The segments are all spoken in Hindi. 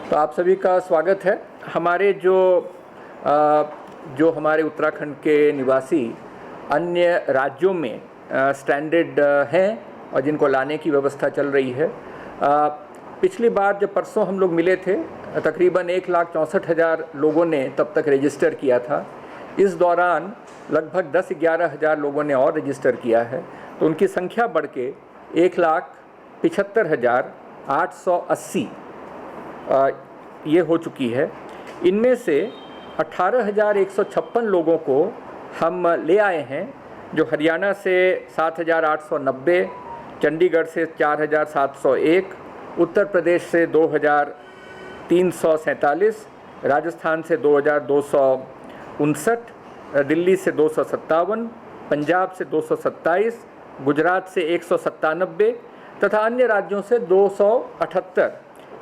तो आप सभी का स्वागत है। हमारे जो हमारे उत्तराखंड के निवासी अन्य राज्यों में स्ट्रैंडेड हैं और जिनको लाने की व्यवस्था चल रही है। पिछली बार जब परसों हम लोग मिले थे, तकरीबन 1,64,000 लोगों ने तब तक रजिस्टर किया था। इस दौरान लगभग 10-11 हज़ार लोगों ने और रजिस्टर किया है, तो उनकी संख्या बढ़ के 1,75,880 ये हो चुकी है। इनमें से 18,156 लोगों को हम ले आए हैं, जो हरियाणा से 7,890, चंडीगढ़ से 4,701, उत्तर प्रदेश से 2,347, राजस्थान से 2,259, दिल्ली से 257, पंजाब से 227, गुजरात से 197 तथा अन्य राज्यों से 278।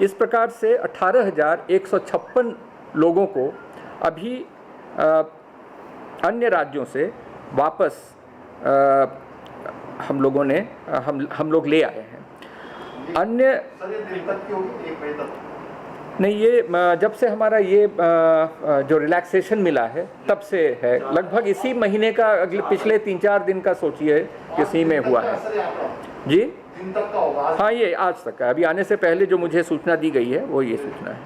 इस प्रकार से 18,156 लोगों को अभी अन्य राज्यों से वापस हम लोग ले आए हैं। अन्य नहीं, ये जब से हमारा ये जो रिलैक्सेशन मिला है तब से है, लगभग इसी महीने का पिछले 3-4 दिन का सोचिए इसी में हुआ है जी। दिन तक का होगा? हाँ, ये आज तक का। अभी आने से पहले जो मुझे सूचना दी गई है वो ये सूचना है।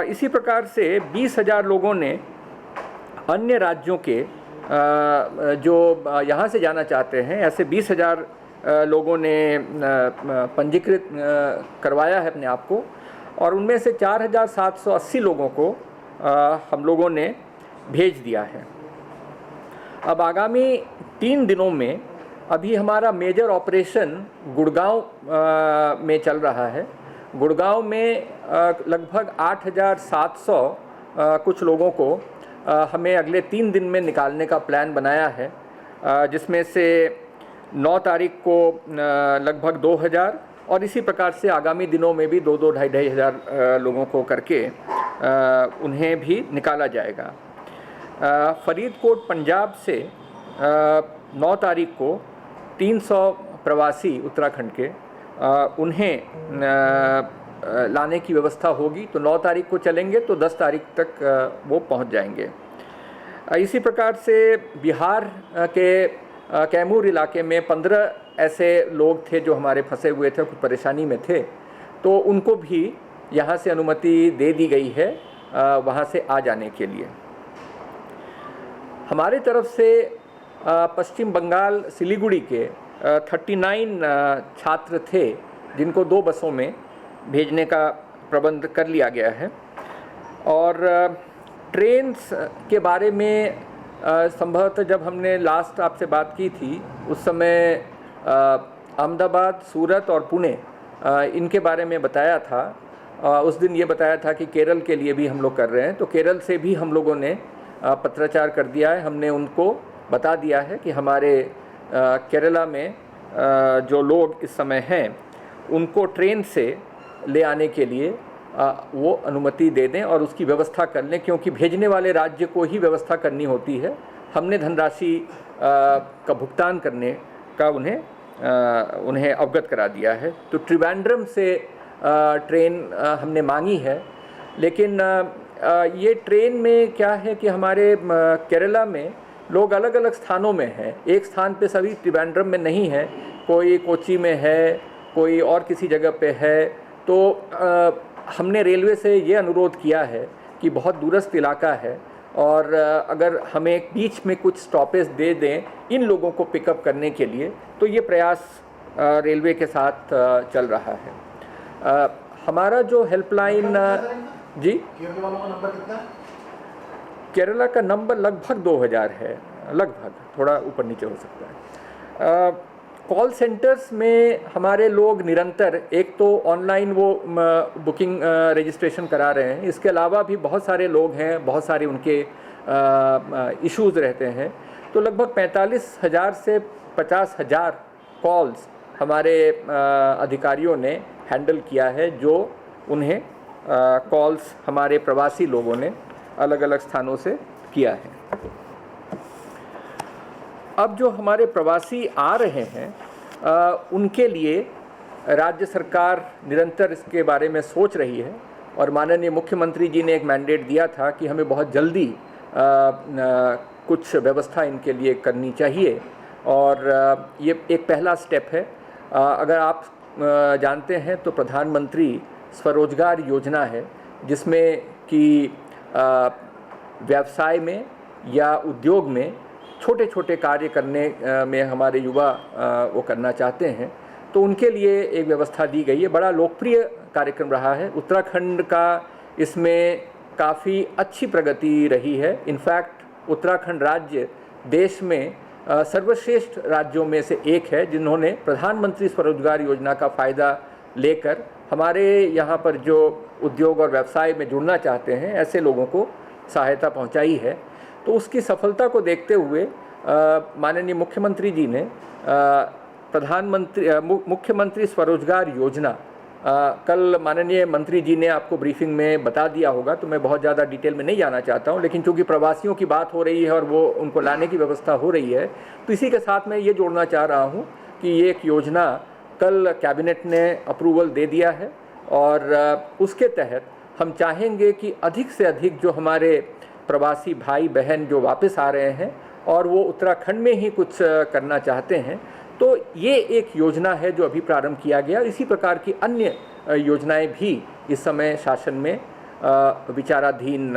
इसी प्रकार से 20,000 लोगों ने अन्य राज्यों के जो यहाँ से जाना चाहते हैं, ऐसे 20,000 लोगों ने पंजीकृत करवाया है अपने आप को, और उनमें से 4,780 लोगों को हम लोगों ने भेज दिया है। अब आगामी 3 दिनों में अभी हमारा मेजर ऑपरेशन गुड़गांव में चल रहा है। गुड़गांव में लगभग 8,700 कुछ लोगों को हमें अगले 3 दिन में निकालने का प्लान बनाया है, जिसमें से 9 तारीख को लगभग 2,000 और इसी प्रकार से आगामी दिनों में भी 2-2, 2,500 लोगों को करके उन्हें भी निकाला जाएगा। फरीदकोट पंजाब से 9 तारीख को 300 प्रवासी उत्तराखंड के उन्हें लाने की व्यवस्था होगी। तो 9 तारीख को चलेंगे तो 10 तारीख तक वो पहुंच जाएंगे। इसी प्रकार से बिहार के कैमूर इलाके में 15 ऐसे लोग थे जो हमारे फंसे हुए थे, कुछ परेशानी में थे, तो उनको भी यहाँ से अनुमति दे दी गई है वहाँ से आ जाने के लिए। हमारे तरफ से पश्चिम बंगाल सिलीगुड़ी के 39 छात्र थे, जिनको 2 बसों में भेजने का प्रबंध कर लिया गया है। और ट्रेन्स के बारे में संभवतः जब हमने लास्ट आपसे बात की थी उस समय अहमदाबाद, सूरत और पुणे इनके बारे में बताया था। उस दिन ये बताया था कि केरल के लिए भी हम लोग कर रहे हैं, तो केरल से भी हम लोगों ने पत्राचार कर दिया है। हमने उनको बता दिया है कि हमारे केरला में जो लोग इस समय हैं उनको ट्रेन से ले आने के लिए वो अनुमति दे दें और उसकी व्यवस्था कर लें, क्योंकि भेजने वाले राज्य को ही व्यवस्था करनी होती है। हमने धनराशि का भुगतान करने का उन्हें अवगत करा दिया है। तो त्रिवेंद्रम से ट्रेन हमने मांगी है, लेकिन ये ट्रेन में क्या है कि हमारे केरला में लोग अलग अलग स्थानों में हैं। एक स्थान पे सभी त्रिवेंद्रम में नहीं है, कोई कोच्चि में है, कोई और किसी जगह पे है। तो हमने रेलवे से ये अनुरोध किया है कि बहुत दूरस्थ इलाका है और अगर हमें बीच में कुछ स्टॉपेज दे दें इन लोगों को पिकअप करने के लिए, तो ये प्रयास रेलवे के साथ चल रहा है। हमारा जो हेल्पलाइन जी, केरला का नंबर लगभग 2,000 है, लगभग, थोड़ा ऊपर नीचे हो सकता है। कॉल सेंटर्स में हमारे लोग निरंतर एक तो ऑनलाइन वो बुकिंग रजिस्ट्रेशन करा रहे हैं, इसके अलावा भी बहुत सारे लोग हैं, बहुत सारे उनके इश्यूज़ रहते हैं। तो लगभग 45,000 से 50,000 कॉल्स हमारे अधिकारियों ने हैंडल किया है, जो उन्हें कॉल्स हमारे प्रवासी लोगों ने अलग अलग स्थानों से किया है। अब जो हमारे प्रवासी आ रहे हैं उनके लिए राज्य सरकार निरंतर इसके बारे में सोच रही है और माननीय मुख्यमंत्री जी ने एक मैंडेट दिया था कि हमें बहुत जल्दी कुछ व्यवस्था इनके लिए करनी चाहिए, और ये एक पहला स्टेप है। अगर आप जानते हैं तो प्रधानमंत्री स्वरोजगार योजना है, जिसमें कि व्यवसाय में या उद्योग में छोटे छोटे कार्य करने में हमारे युवा वो करना चाहते हैं, तो उनके लिए एक व्यवस्था दी गई है। बड़ा लोकप्रिय कार्यक्रम रहा है उत्तराखंड का, इसमें काफ़ी अच्छी प्रगति रही है। इनफैक्ट उत्तराखंड राज्य देश में सर्वश्रेष्ठ राज्यों में से एक है जिन्होंने प्रधानमंत्री स्वरोजगार योजना का फ़ायदा लेकर हमारे यहाँ पर जो उद्योग और व्यवसाय में जुड़ना चाहते हैं ऐसे लोगों को सहायता पहुँचाई है। तो उसकी सफलता को देखते हुए माननीय मुख्यमंत्री जी ने मुख्यमंत्री स्वरोजगार योजना, कल माननीय मंत्री जी ने आपको ब्रीफिंग में बता दिया होगा, तो मैं बहुत ज़्यादा डिटेल में नहीं जाना चाहता हूं, लेकिन चूंकि प्रवासियों की बात हो रही है और वो उनको लाने की व्यवस्था हो रही है, तो इसी के साथ मैं ये जोड़ना चाह रहा हूं कि ये एक योजना कल कैबिनेट ने अप्रूवल दे दिया है, और उसके तहत हम चाहेंगे कि अधिक से अधिक जो हमारे प्रवासी भाई बहन जो वापस आ रहे हैं और वो उत्तराखंड में ही कुछ करना चाहते हैं, तो ये एक योजना है जो अभी प्रारंभ किया गया। इसी प्रकार की अन्य योजनाएं भी इस समय शासन में विचाराधीन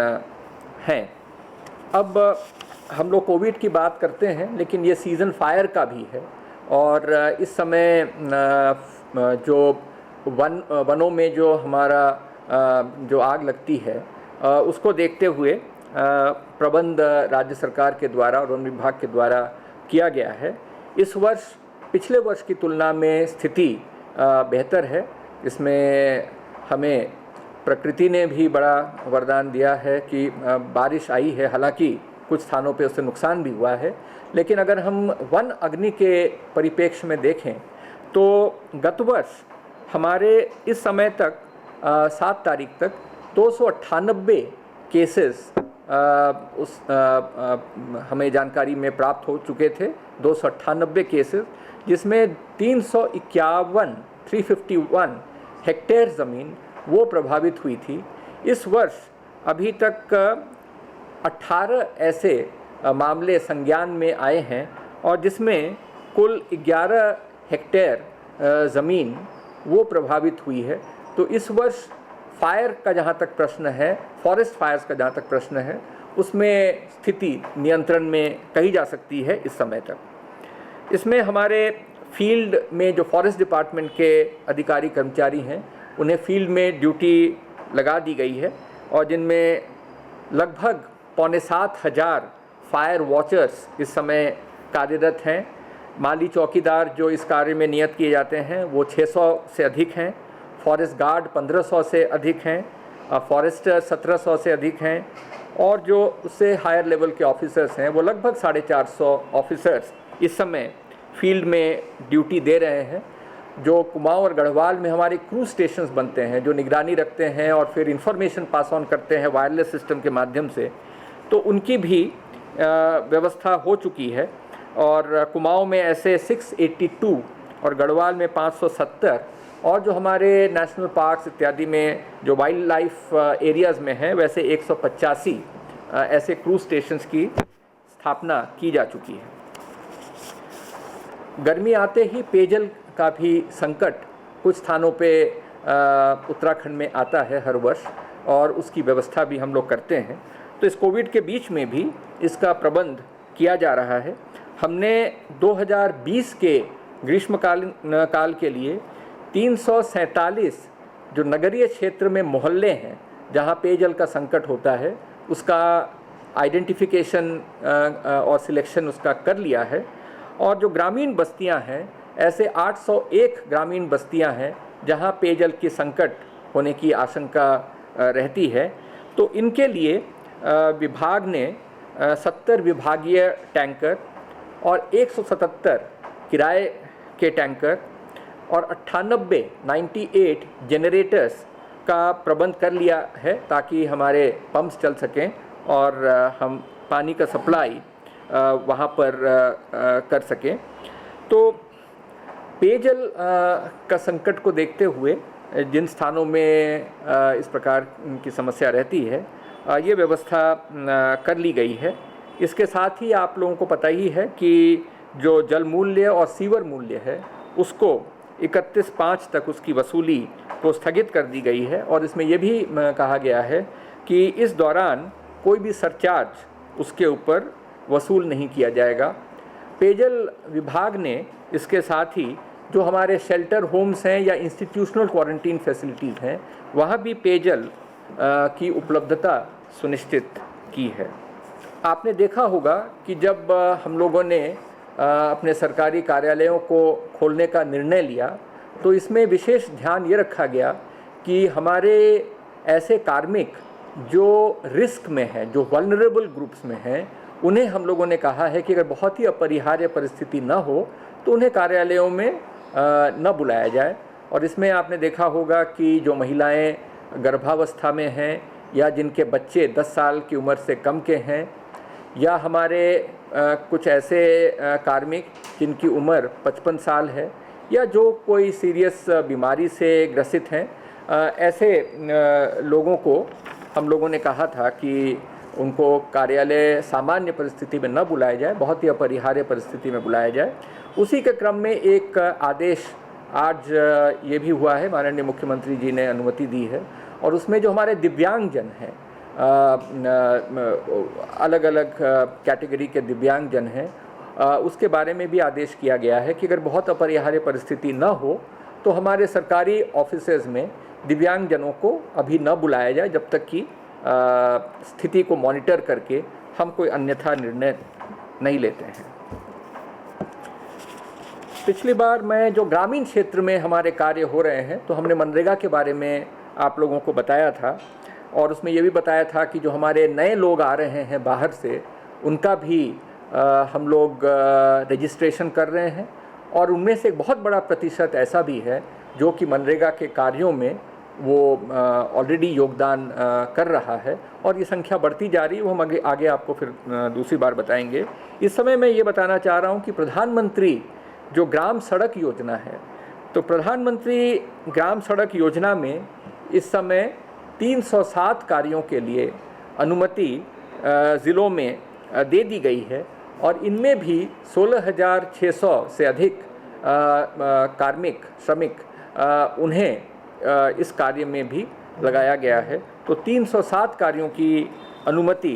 हैं। अब हम लोग कोविड की बात करते हैं, लेकिन ये सीज़न फायर का भी है, और इस समय जो वनों में जो हमारा जो आग लगती है उसको देखते हुए प्रबंध राज्य सरकार के द्वारा और वन विभाग के द्वारा किया गया है। इस वर्ष पिछले वर्ष की तुलना में स्थिति बेहतर है। इसमें हमें प्रकृति ने भी बड़ा वरदान दिया है कि बारिश आई है, हालांकि कुछ स्थानों पे उससे नुकसान भी हुआ है, लेकिन अगर हम वन अग्नि के परिप्रेक्ष्य में देखें तो गत वर्ष हमारे इस समय तक 7 तारीख तक 298 केसेस हमें जानकारी में प्राप्त हो चुके थे, 298 केसेस, जिसमें 351 हेक्टेयर ज़मीन वो प्रभावित हुई थी। इस वर्ष अभी तक 18 ऐसे मामले संज्ञान में आए हैं, और जिसमें कुल 11 हेक्टेयर ज़मीन वो प्रभावित हुई है। तो इस वर्ष फायर का जहाँ तक प्रश्न है, फॉरेस्ट फायर्स का जहाँ तक प्रश्न है, उसमें स्थिति नियंत्रण में कही जा सकती है इस समय तक। इसमें हमारे फील्ड में जो फॉरेस्ट डिपार्टमेंट के अधिकारी कर्मचारी हैं, उन्हें फील्ड में ड्यूटी लगा दी गई है, और जिनमें लगभग 7,500 फायर वॉचर्स इस समय कार्यरत हैं। माली चौकीदार जो इस कार्य में नियत किए जाते हैं वो 600 से अधिक हैं, फॉरेस्ट गार्ड 1500 से अधिक हैं, फॉरेस्टर 1700 से अधिक हैं, और जो उससे हायर लेवल के ऑफिसर्स हैं वो लगभग 450 ऑफिसर्स इस समय फील्ड में ड्यूटी दे रहे हैं। जो कुमाऊं और गढ़वाल में हमारे क्रूज स्टेशंस बनते हैं, जो निगरानी रखते हैं और फिर इंफॉर्मेशन पास ऑन करते हैं वायरलेस सिस्टम के माध्यम से, तो उनकी भी व्यवस्था हो चुकी है। और कुमाऊं में ऐसे 682 और गढ़वाल में 570, और जो हमारे नेशनल पार्क्स इत्यादि में जो वाइल्ड लाइफ एरियाज़ में हैं, वैसे 185 ऐसे क्रूज स्टेशंस की स्थापना की जा चुकी है। गर्मी आते ही पेयजल का भी संकट कुछ स्थानों पे उत्तराखंड में आता है हर वर्ष, और उसकी व्यवस्था भी हम लोग करते हैं। तो इस कोविड के बीच में भी इसका प्रबंध किया जा रहा है। हमने 2020 के ग्रीष्मकालीन काल के लिए 347 जो नगरीय क्षेत्र में मोहल्ले हैं जहां पेयजल का संकट होता है, उसका आइडेंटिफिकेशन और सिलेक्शन उसका कर लिया है। और जो ग्रामीण बस्तियां हैं, ऐसे 801 ग्रामीण बस्तियां हैं जहां पेयजल की संकट होने की आशंका रहती है। तो इनके लिए विभाग ने 70 विभागीय टैंकर और 177 किराए के टैंकर और 98 जनरेटर्स का प्रबंध कर लिया है, ताकि हमारे पंप्स चल सकें और हम पानी का सप्लाई वहाँ पर कर सकें। तो पेयजल का संकट को देखते हुए जिन स्थानों में इस प्रकार की समस्या रहती है ये व्यवस्था कर ली गई है। इसके साथ ही आप लोगों को पता ही है कि जो जल मूल्य और सीवर मूल्य है उसको 31/5 तक उसकी वसूली को स्थगित कर दी गई है और इसमें यह भी कहा गया है कि इस दौरान कोई भी सरचार्ज उसके ऊपर वसूल नहीं किया जाएगा। पेयजल विभाग ने इसके साथ ही जो हमारे शेल्टर होम्स हैं या इंस्टीट्यूशनल क्वारंटीन फैसिलिटीज़ हैं वहाँ भी पेयजल की उपलब्धता सुनिश्चित की है। आपने देखा होगा कि जब हम लोगों ने अपने सरकारी कार्यालयों को खोलने का निर्णय लिया तो इसमें विशेष ध्यान ये रखा गया कि हमारे ऐसे कार्मिक जो रिस्क में हैं, जो वल्नरेबल ग्रुप्स में हैं, उन्हें हम लोगों ने कहा है कि अगर बहुत ही अपरिहार्य परिस्थिति न हो तो उन्हें कार्यालयों में न बुलाया जाए। और इसमें आपने देखा होगा कि जो महिलाएं गर्भावस्था में हैं या जिनके बच्चे 10 साल की उम्र से कम के हैं या हमारे कुछ ऐसे कार्मिक जिनकी उम्र 55 साल है या जो कोई सीरियस बीमारी से ग्रसित हैं, ऐसे लोगों को हम लोगों ने कहा था कि उनको कार्यालय सामान्य परिस्थिति में न बुलाया जाए, बहुत ही अपरिहार्य परिस्थिति में बुलाया जाए। उसी के क्रम में एक आदेश आज ये भी हुआ है, माननीय मुख्यमंत्री जी ने अनुमति दी है और उसमें जो हमारे दिव्यांगजन हैं, अलग अलग कैटेगरी के दिव्यांगजन हैं, उसके बारे में भी आदेश किया गया है कि अगर बहुत अपरिहार्य परिस्थिति न हो तो हमारे सरकारी ऑफिसेज में दिव्यांगजनों को अभी न बुलाया जाए जब तक कि स्थिति को मॉनिटर करके हम कोई अन्यथा निर्णय नहीं लेते हैं। पिछली बार मैं जो ग्रामीण क्षेत्र में हमारे कार्य हो रहे हैं तो हमने मनरेगा के बारे में आप लोगों को बताया था और उसमें ये भी बताया था कि जो हमारे नए लोग आ रहे हैं बाहर से उनका भी हम लोग रजिस्ट्रेशन कर रहे हैं और उनमें से एक बहुत बड़ा प्रतिशत ऐसा भी है जो कि मनरेगा के कार्यों में वो ऑलरेडी योगदान कर रहा है और ये संख्या बढ़ती जा रही है। वो हम आगे आपको फिर दूसरी बार बताएंगे। इस समय मैं ये बताना चाह रहा हूँ कि प्रधानमंत्री जो ग्राम सड़क योजना है, तो प्रधानमंत्री ग्राम सड़क योजना में इस समय 307 कार्यों के लिए अनुमति ज़िलों में दे दी गई है और इनमें भी 16,600 से अधिक कार्मिक श्रमिक उन्हें इस कार्य में भी लगाया गया है। तो 307 कार्यों की अनुमति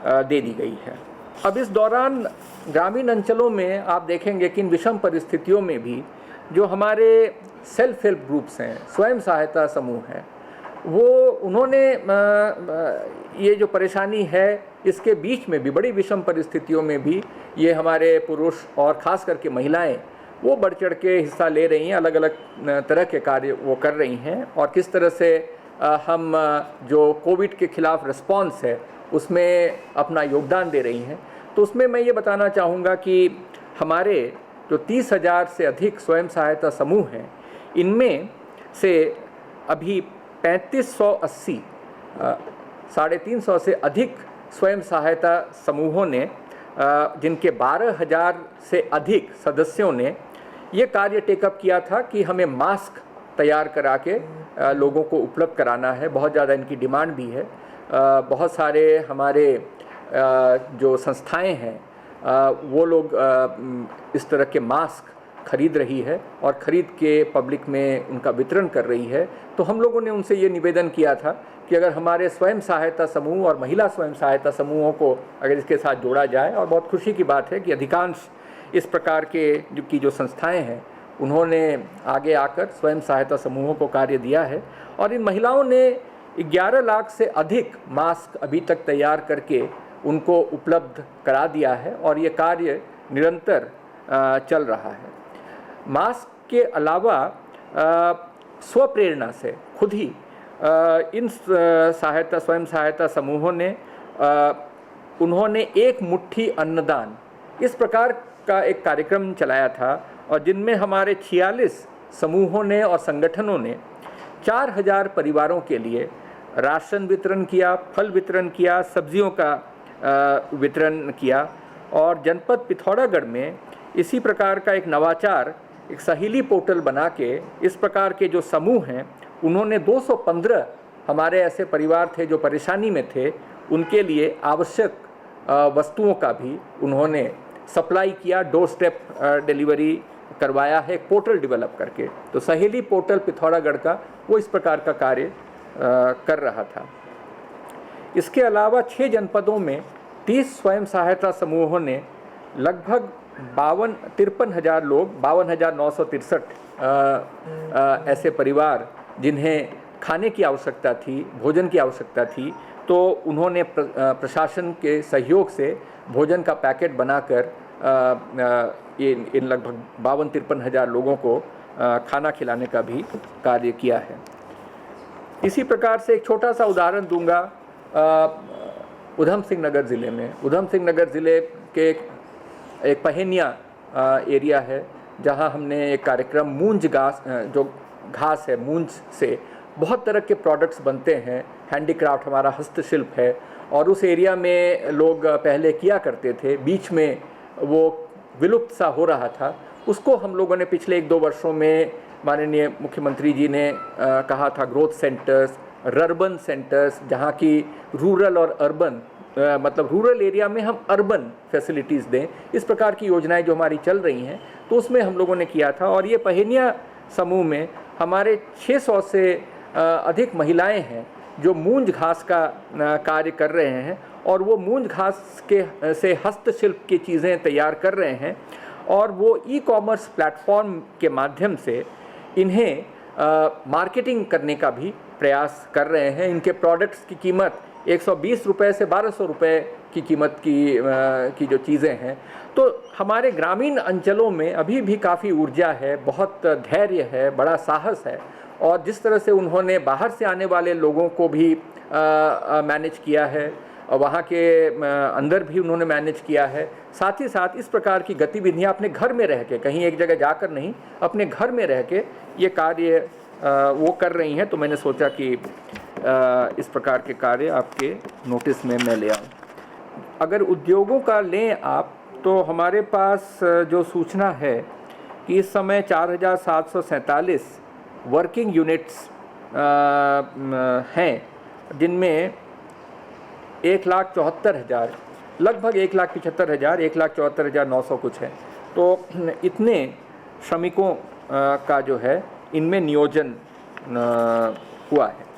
दे दी गई है। अब इस दौरान ग्रामीण अंचलों में आप देखेंगे कि इन विषम परिस्थितियों में भी जो हमारे सेल्फ हेल्प ग्रुप्स हैं, स्वयं सहायता समूह हैं, वो उन्होंने ये जो परेशानी है इसके बीच में भी बड़ी विषम परिस्थितियों में भी ये हमारे पुरुष और ख़ास करके महिलाएं वो बढ़ चढ़ के हिस्सा ले रही हैं, अलग अलग तरह के कार्य वो कर रही हैं और किस तरह से हम जो कोविड के ख़िलाफ़ रिस्पॉन्स है उसमें अपना योगदान दे रही हैं। तो उसमें मैं ये बताना चाहूँगा कि हमारे जो 30,000 से अधिक स्वयं सहायता समूह हैं, इनमें से अभी 3580 350 से अधिक स्वयं सहायता समूहों ने जिनके 12,000 से अधिक सदस्यों ने ये कार्य टेकअप किया था कि हमें मास्क तैयार करा के लोगों को उपलब्ध कराना है। बहुत ज़्यादा इनकी डिमांड भी है। बहुत सारे हमारे जो संस्थाएं हैं वो लोग इस तरह के मास्क खरीद रही है और ख़रीद के पब्लिक में उनका वितरण कर रही है। तो हम लोगों ने उनसे ये निवेदन किया था कि अगर हमारे स्वयं सहायता समूह और महिला स्वयं सहायता समूहों को अगर इसके साथ जोड़ा जाए, और बहुत खुशी की बात है कि अधिकांश इस प्रकार के जो संस्थाएं हैं उन्होंने आगे आकर स्वयं सहायता समूहों को कार्य दिया है और इन महिलाओं ने 11 लाख से अधिक मास्क अभी तक तैयार करके उनको उपलब्ध करा दिया है और ये कार्य निरंतर चल रहा है। मास्क के अलावा स्वप्रेरणा से खुद ही इन स्वयं सहायता समूहों ने उन्होंने एक मुट्ठी अन्नदान इस प्रकार का एक कार्यक्रम चलाया था और जिनमें हमारे 46 समूहों ने और संगठनों ने 4,000 परिवारों के लिए राशन वितरण किया, फल वितरण किया, सब्जियों का वितरण किया। और जनपद पिथौरागढ़ में इसी प्रकार का एक नवाचार, एक सहेली पोर्टल बना के इस प्रकार के जो समूह हैं उन्होंने 215 हमारे ऐसे परिवार थे जो परेशानी में थे, उनके लिए आवश्यक वस्तुओं का भी उन्होंने सप्लाई किया, डोर स्टेप डिलीवरी करवाया है एक पोर्टल डेवलप करके। तो सहेली पोर्टल पिथौरागढ़ का वो इस प्रकार का कार्य कर रहा था। इसके अलावा 6 जनपदों में 30 स्वयं सहायता समूहों ने लगभग 53,000 लोग, 52,963 ऐसे परिवार जिन्हें खाने की आवश्यकता थी, भोजन की आवश्यकता थी, तो उन्होंने प्रशासन के सहयोग से भोजन का पैकेट बनाकर इन लगभग 52-53,000 लोगों को खाना खिलाने का भी कार्य किया है। इसी प्रकार से एक छोटा सा उदाहरण दूंगा, उधम सिंह नगर ज़िले में। उधम सिंह नगर ज़िले के एक पहेनिया एरिया है, जहां हमने एक कार्यक्रम मूंज जो घास है, मूंज से बहुत तरह के प्रोडक्ट्स बनते हैं, हैंडीक्राफ्ट हमारा हस्तशिल्प है, और उस एरिया में लोग पहले किया करते थे, बीच में वो विलुप्त सा हो रहा था। उसको हम लोगों ने पिछले 1-2 वर्षों में माननीय मुख्यमंत्री जी ने कहा था ग्रोथ सेंटर्स, रर्बन सेंटर्स, जहाँ की रूरल और अर्बन मतलब रूरल एरिया में हम अर्बन फैसिलिटीज़ दें, इस प्रकार की योजनाएं जो हमारी चल रही हैं, तो उसमें हम लोगों ने किया था। और ये पहेनिया समूह में हमारे 600 से अधिक महिलाएं हैं जो मूंज घास का कार्य कर रहे हैं, और वो मूंज घास के से हस्तशिल्प की चीज़ें तैयार कर रहे हैं, और वो ई-कॉमर्स प्लेटफॉर्म के माध्यम से इन्हें मार्केटिंग करने का भी प्रयास कर रहे हैं। इनके प्रोडक्ट्स की कीमत 120 रुपये से 1200 रुपये की कीमत की जो चीज़ें हैं। तो हमारे ग्रामीण अंचलों में अभी भी काफ़ी ऊर्जा है, बहुत धैर्य है, बड़ा साहस है, और जिस तरह से उन्होंने बाहर से आने वाले लोगों को भी मैनेज किया है, और वहाँ के अंदर भी उन्होंने मैनेज किया है, साथ ही साथ इस प्रकार की गतिविधियाँ अपने घर में रह के, कहीं एक जगह जाकर नहीं, अपने घर में रह के ये कार्य वो कर रही हैं। तो मैंने सोचा कि इस प्रकार के कार्य आपके नोटिस में मैं ले आऊँ। अगर उद्योगों का लें आप, तो हमारे पास जो सूचना है कि इस समय 4,747 वर्किंग यूनिट्स हैं, जिनमें 1,74,000, लगभग 1,75,000, 1,74,900 कुछ है। तो इतने श्रमिकों का जो है इनमें नियोजन हुआ है।